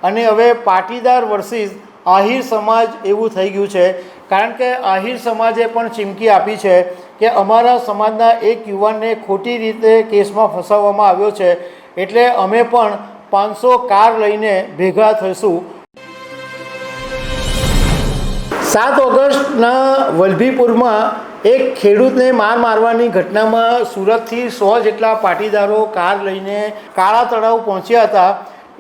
અને હવે પાટીદાર વર્સિસ આહિર સમાજ એવું થઈ ગયું છે। કારણ કે આહિર સમાજે પણ ચીમકી આપી છે કે અમારા સમાજના એક યુવાનને ખોટી રીતે કેસમાં ફસાવવામાં આવ્યો છે, એટલે અમે પણ 500 કાર લઈને ભેગા થઈશું। 7 ઓગસ્ટના વલભીપુરમાં એક ખેડૂતને મારવાની ઘટનામાં સુરતથી 100 જેટલા પાટીદારો કાર લઈને કાળા તળાવ પહોંચ્યા હતા।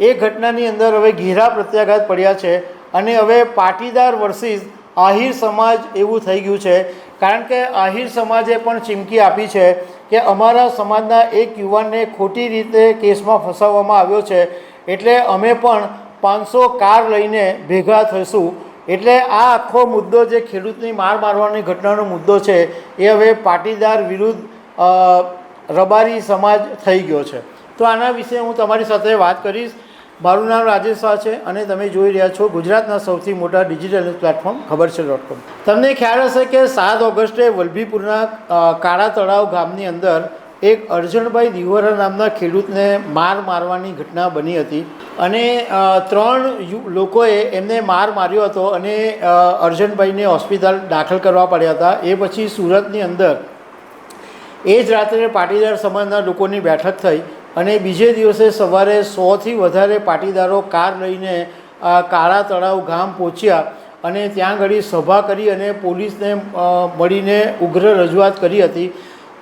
એ ઘટનાની અંદર હવે ઘેરા પ્રત્યાઘાત પડ્યા છે અને હવે પાટીદાર વર્સિસ આહિર સમાજ એવું થઈ ગયું છે। કારણ કે આહિર સમાજે પણ ચીમકી આપી છે કે અમારા સમાજના એક યુવાનને ખોટી રીતે કેસમાં ફસાવવામાં આવ્યો છે, એટલે અમે પણ 500 કાર લઈને ભેગા થઈશું। એટલે આ આખો મુદ્દો જે ખેડૂતની મારવાની ઘટનાનો મુદ્દો છે એ હવે પાટીદાર વિરુદ્ધ રબારી સમાજ થઈ ગયો છે। તો આના વિશે હું તમારી સાથે વાત કરીશ। મારું નામ રાજેશ શાહ છે અને તમે જોઈ રહ્યા છો ગુજરાતના સૌથી મોટા ડિજિટલ ન્યૂઝ પ્લેટફોર્મ ખબરછે.com। તમને ખ્યાલ હશે કે 7 ઓગસ્ટે વલભીપુરના કાળા તળાવ ગામની અંદર એક અરજણભાઈ દિહોરા નામના ખેડૂતને મારવાની ઘટના બની હતી અને 3 લોકોએ એમને માર્યો હતો અને અરજણભાઈને હોસ્પિટલ દાખલ કરવા પડ્યા હતા। એ પછી સુરતની અંદર એ જ રાત્રે પાટીદાર સમાજના લોકોની બેઠક થઈ અને બીજે દિવસે સવારે 100થી વધારે પાટીદારો કાર લઈને કાળા તળાવ ગામ પહોંચ્યા અને ત્યાં ઘડી સભા કરી અને પોલીસને મળીને ઉગ્ર રજૂઆત કરી હતી।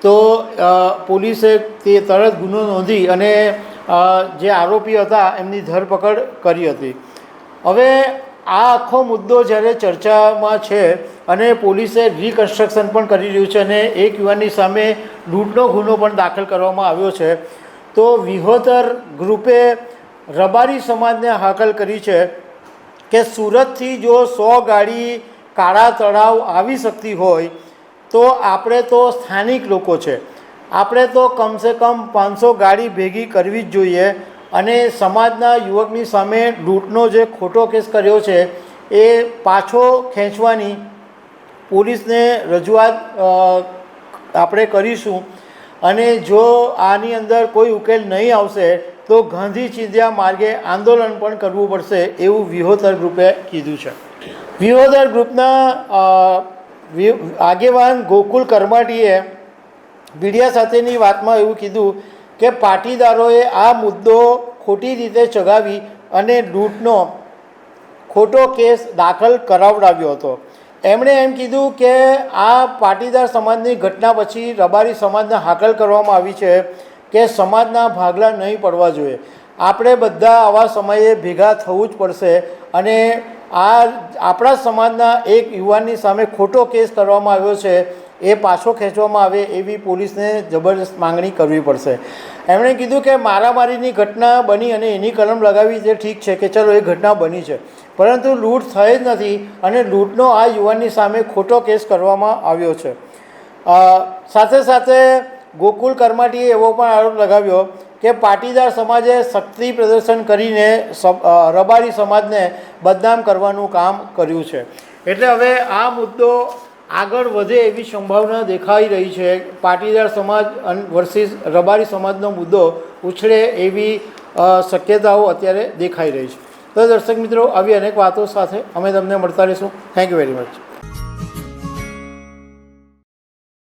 તો પોલીસે તે તરત ગુનો નોંધી અને જે આરોપી હતા એમની ધરપકડ કરી હતી। હવે આ આખો મુદ્દો જ્યારે ચર્ચામાં છે અને પોલીસે રિકન્સ્ટ્રક્શન પણ કરી રહ્યું છે અને એક યુવાનની સામે લૂંટનો ગુનો પણ દાખલ કરવામાં આવ્યો છે। તો વિહોતર ગ્રુપે રબારી સમાજને હાકલ કરી છે કે સુરતથી જો 100 ગાડી કાળા તળાવ આવી શકતી હોય તો આપણે તો સ્થાનિક લોકો છે, આપણે તો કમસે કમ 500 ગાડી ભેગી કરવી જ જોઈએ અને સમાજના યુવકની સામે લૂંટનો જે ખોટો કેસ કર્યો છે એ પાછો ખેંચવાની પોલીસને રજૂઆત આપણે કરીશું અને જો આની અંદર કોઈ ઉકેલ નહીં આવશે તો ગાંધી ચિંધ્યા માર્ગે આંદોલન પણ કરવું પડશે એવું વિહોતર ગ્રુપે કીધું છે। વિહોતર ગ્રુપના આગેવાન ગોકુલ કરમાટીએ મીડિયા સાથેની વાતમાં એવું કીધું કે પાટીદારોએ આ મુદ્દો ખોટી રીતે ચગાવી અને લૂંટનો ખોટો કેસ દાખલ કરાવડાવ્યો હતો। એમણે એમ કીધું કે આ પાટીદાર સમાજની ઘટના પછી રબારી સમાજને હાકલ કરવામાં આવી છે કે સમાજના ભાગલા નહીં પડવા જોઈએ, આપણે બધા આવા સમયે ભેગા થવું જ પડશે અને આ આપણા સમાજના એક યુવાનની સામે ખોટો કેસ કરવામાં આવ્યો છે એ પાછો ખેંચવામાં આવે એવી પોલીસને જબરદસ્ત માંગણી કરવી પડશે। એમણે કીધું કે મારામારીની ઘટના બની અને એની કલમ લગાવી તે ઠીક છે કે ચલો એ ઘટના બની છે, પરંતુ લૂંટ થઈ જ નથી અને લૂંટનો આ યુવાનની સામે ખોટો કેસ કરવામાં આવ્યો છે। સાથે સાથે ગોકુલ કરમાટીએ એવો પણ આરોપ લગાવ્યો કે પાટીદાર સમાજે શક્તિ પ્રદર્શન કરીને રબારી સમાજને બદનામ કરવાનું કામ કર્યું છે। એટલે હવે આ મુદ્દો આગળ વધે એવી સંભાવના દેખાઈ રહી છે। પાટીદાર સમાજ વર્સિસ રબારી સમાજનો મુદ્દો ઉછળે એવી શક્યતાઓ અત્યારે દેખાઈ રહી છે। તો દર્શક મિત્રો, આવી અનેક વાતો સાથે અમે તમને મળતા રહીશું। Thank you very much.